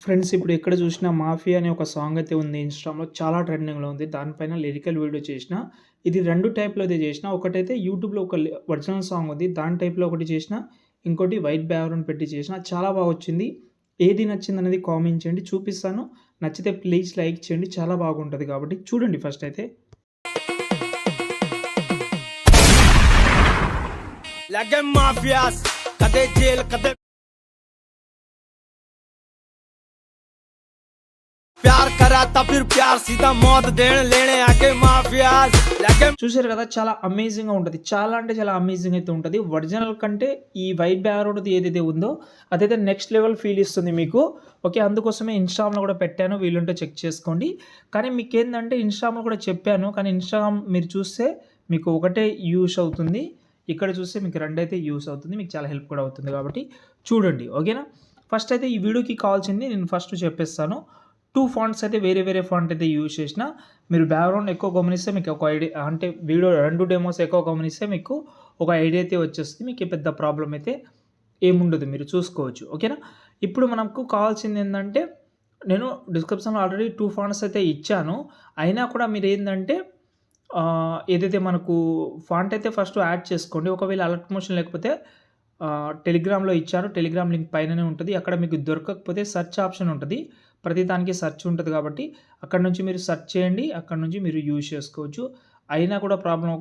Friends ఇప్పుడు ఎక్కడ చూసినా 'మాఫియా' అనే ఒక సాంగ్ అయితే ఉంది. ఇన్‌స్టా‌లో చాలా ట్రెండింగ్‌లో ఉంది. దానిపైన లిరికల్ వీడియో చేసిన. ఇది 2 టైప్‌లో అయితే చేసిన. ఒకటైతే యూట్యూబ్‌లో ఒక ఒరిజినల్ సాంగ్ ఉంది. దాని టైప్‌లో ఒకటి చేసిన. ఇంకోటి వైట్ బ్యాక్‌గ్రౌండ్ పెట్టి చేసిన. చాలా బాగా వచ్చింది. ఏది నచ్చిందనేది కామెంట్ చేయండి. చూపిస్తాను. నచ్చితే ప్లీజ్ లైక్ చేయండి. చాలా బాగుంటది కాబట్టి చూడండి ఫస్ట్ అయితే. लगे माफियास कदे जेल कदे प्यार करा था फिर प्यार सीधा मौत देने लेने आके माफियास लगे చూసారు కదా! చాలా అమేజింగ్‌గా ఉంటది. చాలా అంటే చాలా అమేజింగ్ అయితే ఉంటది. ఒరిజినల్ కంటే ఈ వైట్ బ్యాక్‌గ్రౌండ్‌ది ఏదైతే ఉందో అదైతే నెక్స్ట్ లెవెల్ ఫీల్ ఇస్తుంది మీకు. ఓకే. అందుకోసమే ఇన్‌స్టాగ్రామ్‌లో కూడా పెట్టాను. వీలుంటే చెక్ చేసుకోండి. కానీ మీకేందంటే ఇన్‌స్టాగ్రామ్‌లో కూడా చెప్పాను. కానీ ఇన్‌స్టాగ్రామ్ మీరు చూస్తే మీకు ఒకటే యూజ్ అవుతుంది. ఇక్కడ చూస్తే మీకు 2 అయితే యూజ్ అవుతుంది. మీకు చాలా హెల్ప్ కూడా అవుతుంది కాబట్టి చూడండి. ఓకేనా? ఫస్ట్ అయితే ఈ వీడియోకి కావాల్సింది నేను ఫస్ట్ చెప్పేస్తాను. 2 ఫాంట్స్ అయితే వేరే వేరే ఫాంట్ అయితే యూజ్ చేసిన. మీరు బ్యాక్‌గ్రౌండ్ ఎక్కువ గమనిస్తే మీకు ఒక ఐడియా అంటే వీడియో 2 డెమోస్ ఎక్కువ గమనిస్తే మీకు ఒక ఐడియా అయితే వచ్చేస్తుంది. మీకు పెద్ద ప్రాబ్లమ్ అయితే ఏముండదు. మీరు చూసుకోవచ్చు. ఓకేనా? ఇప్పుడు మనకు కావాల్సిందేందంటే నేను డిస్క్రిప్షన్‌లో ఆల్రెడీ 2 ఫాంట్స్ అయితే ఇచ్చాను. అయినా కూడా మీరేందంటే ఏదైతే మనకు ఫాంట్ అయితే ఫస్ట్ యాడ్ చేసుకోండి. ఒకవేళ అలర్ట్ మోషన్ లేకపోతే టెలిగ్రామ్‌లో ఇచ్చాను. టెలిగ్రామ్ లింక్ పైననే ఉంటది. అక్కడ మీకు దొరకకపోతే సెర్చ్ ఆప్షన్ ఉంటది. ప్రతి దానికి సెర్చ్ ఉంటది కాబట్టి అక్కడి నుంచి మీరు సెర్చ్ చేయండి. అక్కడి నుంచి మీరు యూజ్ చేసుకోవచ్చు. అయినా కూడా ప్రాబ్లమ్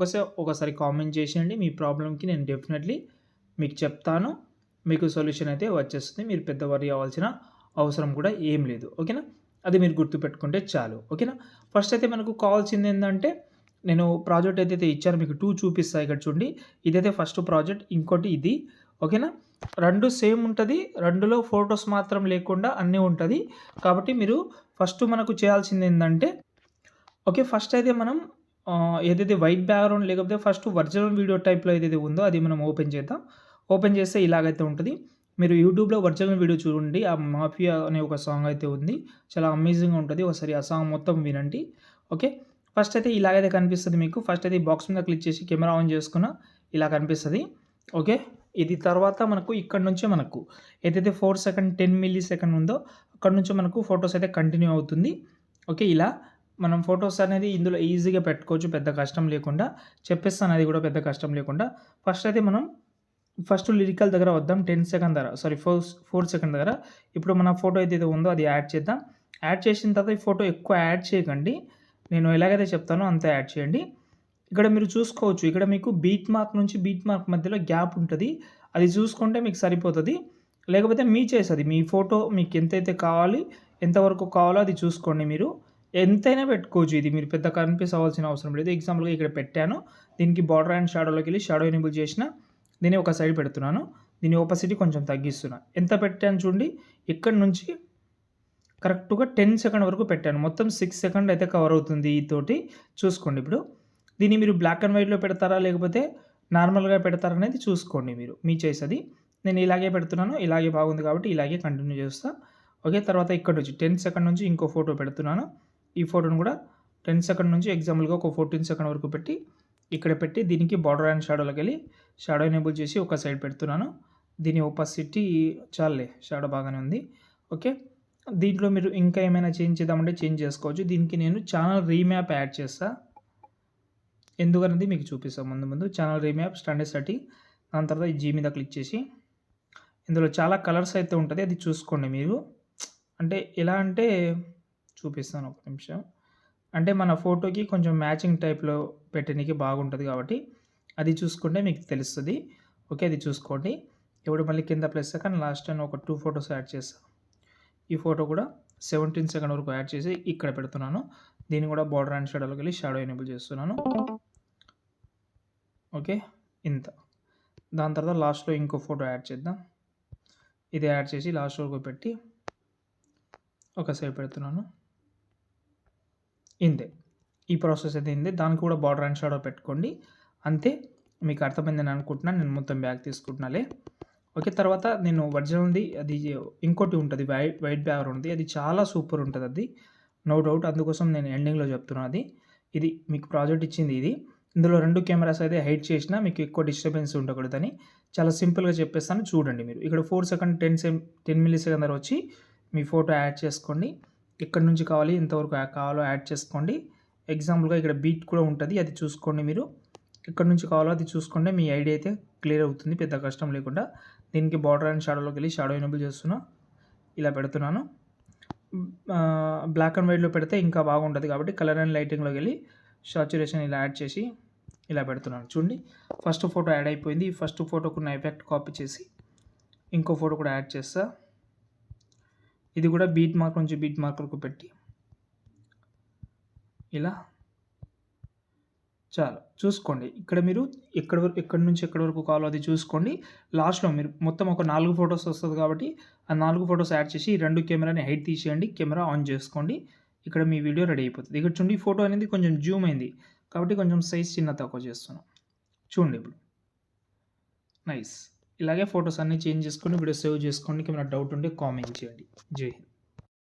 ఒకసారి కామెంట్ చేసేయండి. మీ ప్రాబ్లమ్‌కి నేను డెఫినెట్‌లీ మీకు చెప్తాను. మీకు సొల్యూషన్ అయితే వచ్చేస్తుంది. మీరు పెద్ద వర్రీ అవ్వాల్సిన అవసరం కూడా ఏం లేదు. ఓకేనా? అది మీరు గుర్తుపెట్టుకుంటే చాలు. ఓకేనా? ఫస్ట్ అయితే మనకు కావాల్సిందేందంటే నేను ప్రాజెక్ట్ ఏదైతే ఇచ్చానో మీకు 2 చూపిస్తా ఇక్కడ చూడండి. ఇదైతే ఫస్ట్ ప్రాజెక్ట్. ఇంకోటి ఇది. ఓకేనా? 2 సేమ్ ఉంటది. 2లో ఫోటోస్ మాత్రం లేకుండా అన్నీ ఉంటది. కాబట్టి మీరు ఫస్ట్ మనకు చేయాల్సిందేందంటే ఓకే. ఫస్ట్ అయితే మనం ఏదైతే వైట్ బ్యాక్‌గ్రౌండ్ లేకపోతే ఫస్ట్ ఒరిజినల్ వీడియో టైప్‌లో ఏదైతే ఉందో అది మనం ఓపెన్ చేద్దాం. ఓపెన్ చేస్తే ఇలాగైతే ఉంటది. మీరు యూట్యూబ్‌లో ఒరిజినల్ వీడియో చూడండి. ఆ 'మాఫియా' అనే ఒక సాంగ్ అయితే ఉంది. చాలా అమేజింగ్‌గా ఉంటది. ఒకసారి ఆ సాంగ్ మొత్తం వినండి. ఓకే. ఫస్ట్ అయితే ఇలాగైతే కనిపిస్తది మీకు. ఫస్ట్ అయితే ఈ బాక్స్ మీద క్లిక్ చేసి కెమెరా ఆన్ చేసుకున్న ఇలా కనిపిస్తది. ఓకే. ఇది తర్వాత మనకు ఇక్కడి నుంచే మనకు ఏదైతే 4 సెకండ్ 10 మిల్లీ సెకండ్ ఉందో అక్కడి నుంచి మనకు ఫోటోస్ అయితే కంటిన్యూ అవుతుంది. ఓకే. ఇలా మనం ఫోటోస్ అనేది ఇందులో ఈజీగా పెట్టుకోవచ్చు. పెద్ద కష్టం లేకుండా. చెప్పేస్తాను అది కూడా పెద్ద కష్టం లేకుండా. ఫస్ట్ అయితే మనం లిరికల్ దగ్గర వద్దాం. 10 సెకండ్ దగ్గర సారీ 4 సెకండ్ దగ్గర ఇప్పుడు మన ఫోటో ఏదైతే ఉందో అది యాడ్ చేద్దాం. యాడ్ చేసిన తర్వాత ఈ ఫోటో ఎక్కువ యాడ్ చేయకండి. నేను ఎలాగైతే చెప్తానో అంతే యాడ్ చేయండి. ఇక్కడ మీరు చూసుకోవచ్చు. ఇక్కడ మీకు బీట్ మార్క్ నుంచి బీట్ మార్క్ మధ్యలో గ్యాప్ ఉంటది. అది చూసుకుంటే మీకు సరిపోతది. లేకపోతే మీ చాయిస్ అది. మీ ఫోటో మీకు ఎంతైతే కావాలి, ఎంతవరకు కావాలో అది చూసుకోండి మీరు. ఎంతైనా పెట్టుకోవచ్చు ఇది. మీరు పెద్ద కన్‌ఫ్యూజ్ అవ్వాల్సిన అవసరం లేదు. ఎగ్జాంపుల్‌గా ఇక్కడ పెట్టాను. దీనికి బార్డర్ అండ్ షాడోలోకెళ్ళి షాడో ఎనేబుల్ చేసిన. దీన్ని ఒక సైడ్ పెడుతున్నాను. దీని ఒపాసిటీ కొంచెం తగ్గిస్తున్నా. ఎంత పెట్టాను చూడండి. ఇక్కడి నుంచి కరెక్ట్‌గా 10 సెకండ్ వరకు పెట్టాను. మొత్తం 6 సెకండ్ అయితే కవర్ అవుతుంది తోటి. చూసుకోండి ఇప్పుడు. దీన్ని మీరు బ్లాక్ అండ్ వైట్‌లో పెడతారా? లేకపోతే నార్మల్‌గా పెడతారా అనేది చూసుకోండి మీరు. మీ చాయిస్ అది. నేను ఇలాగే పెడుతున్నాను. ఇలాగే బాగుంది కాబట్టి ఇలాగే కంటిన్యూ చేస్తా. ఓకే. తర్వాత ఇక్కడ నుంచి 10 సెకండ్ నుంచి ఇంకో ఫోటో పెడుతున్నాను. ఈ ఫోటోని కూడా 10 సెకండ్ నుంచి ఎగ్జాంపుల్‌గా ఒక 14 సెకండ్ వరకు పెట్టి, ఇక్కడ పెట్టి దీనికి బార్డర్ అండ్ షాడోలోకెళ్ళి షాడో ఎనేబుల్ చేసి ఒక సైడ్ పెడుతున్నాను. దీని ఒపాసిటీ చాలులే షాడో బాగానే ఉంది. ఓకే. దీంట్లో మీరు ఇంకా ఏమైనా చేంజ్ చేద్దామంటే చేంజ్ చేసుకోవచ్చు. దీనికి నేను ఛానల్ రీమ్యాప్ యాడ్ చేస్తా. ఎందుకనేది మీకు చూపిస్తాను ముందు. Channel remap standard setting. దాని తర్వాత ఈ జీ మీద క్లిక్ చేసి ఇందులో చాలా కలర్స్ అయితే ఉంటది. అది చూసుకోండి మీరు. అంటే ఎలా అంటే చూపిస్తాను ఒక నిమిషం. అంటే మన ఫోటోకి కొంచెం మ్యాచింగ్ టైప్‌లో పెట్టనీకి బాగుంటది కాబట్టి అది చూసుకుంటే మీకు తెలుస్తది. ఓకే. అది చూసుకోండి. ఇప్పుడు మళ్ళీ కింద ప్లస్ సెకండ్ లాస్ట్ అని ఒక 2 ఫోటోస్ యాడ్ చేస్తా. ఈ ఫోటో కూడా 17 సెకండ్ వరకు యాడ్ చేసి ఇక్కడ పెడుతున్నాను. దీన్ని కూడా బార్డర్ అండ్ షాడోలోకెళ్ళి షాడో ఎనేబుల్ చేస్తున్నాను. ఓకే. ఇంత. దాని తర్వాత లాస్ట్‌లో ఇంకో ఫోటో యాడ్ చేద్దాం. ఇది యాడ్ చేసి లాస్ట్ వరకు పెట్టి ఒక సైడ్ పెడుతున్నాను. ఇంతే. ఈ ప్రాసెస్ అయితే ఇంతే. దానికి కూడా బార్డర్ అండ్ షాడో పెట్టుకోండి. అంతే. మీకు అర్థమైందని అనుకుంటున్నాను. నేను మొత్తం బ్యాక్ తీసుకుంటున్నాలే. ఓకే. తర్వాత నేను ఒరిజినల్‌ది అది ఇంకోటి ఉంటది. వైట్ బ్యాక్‌గ్రౌండ్‌ది. అది చాలా సూపర్ ఉంటది అది. No doubt. అందుకోసం నేను ఎండింగ్‌లో చెప్తున్నా అది. ఇది మీకు ప్రాజెక్ట్ ఇచ్చింది ఇది. ఇందులో 2 కెమెరాస్ అయితే హైడ్ చేసినా మీకు ఎక్కువ డిస్టర్బెన్స్ ఉండకూడదని చాలా సింపుల్‌గా చెప్పేస్తాను చూడండి మీరు. ఇక్కడ 4 సెకండ్ 10 మిల్లీ సెకండ్ దగ్గర వచ్చి మీ ఫోటో యాడ్ చేసుకోండి. ఎక్కడి నుంచి కావాలి ఎంతవరకు కావాలో యాడ్ చేసుకోండి. ఎగ్జాంపుల్గా ఇక్కడ బీట్ కూడా ఉంటుంది, అది చూసుకోండి. మీరు ఎక్కడి నుంచి కావాలో అది చూసుకుంటే మీ ఐడియా అయితే క్లియర్ అవుతుంది, పెద్ద కష్టం లేకుండా. దీనికి బార్డర్ అండ్ షాడోలోకి వెళ్ళి షాడో ఎనేబుల్ చేస్తున్నా, ఇలా పెడుతున్నాను. బ్లాక్ అండ్ వైట్లో పెడితే ఇంకా బాగుంటుంది కాబట్టి కలర్ అండ్ లైటింగ్లోకి వెళ్ళి సాచురేషన్ ఇలా యాడ్ చేసి ఇలా పెడుతున్నాను. చూడండి, ఫస్ట్ ఫోటో యాడ్ అయిపోయింది. ఈ ఫస్ట్ ఫోటోకున్న ఎఫెక్ట్ కాపీ చేసి ఇంకో ఫోటో కూడా యాడ్ చేస్తా. ఇది కూడా బీట్ మార్క్ నుంచి బీట్ మార్కర్కు పెట్టి ఇలా చాలు. చూసుకోండి ఇక్కడ మీరు ఎక్కడి నుంచి ఎక్కడి వరకు కావాలో అది చూసుకోండి. లాస్ట్లో మీరు మొత్తం ఒక 4 ఫొటోస్ వస్తుంది కాబట్టి ఆ 4 ఫొటోస్ యాడ్ చేసి 2 కెమెరాని హైట్ తీసేయండి, కెమెరా ఆన్ చేసుకోండి. ఇక్కడ మీ వీడియో రెడీ అయిపోతుంది. ఇక్కడ చూడండి, ఫోటో అనేది కొంచెం జూమ్ అయింది కాబట్టి కొంచెం సైజ్ చిన్న తక్కువ చేస్తున్నాం. చూడండి ఇప్పుడు నైస్. ఇలాగే ఫొటోస్ అన్నీ చేంజ్ చేసుకొని వీడియో సేవ్ చేసుకోండి. ఏమైనా డౌట్ ఉంటే కామెంట్ చేయండి. జై హింద్.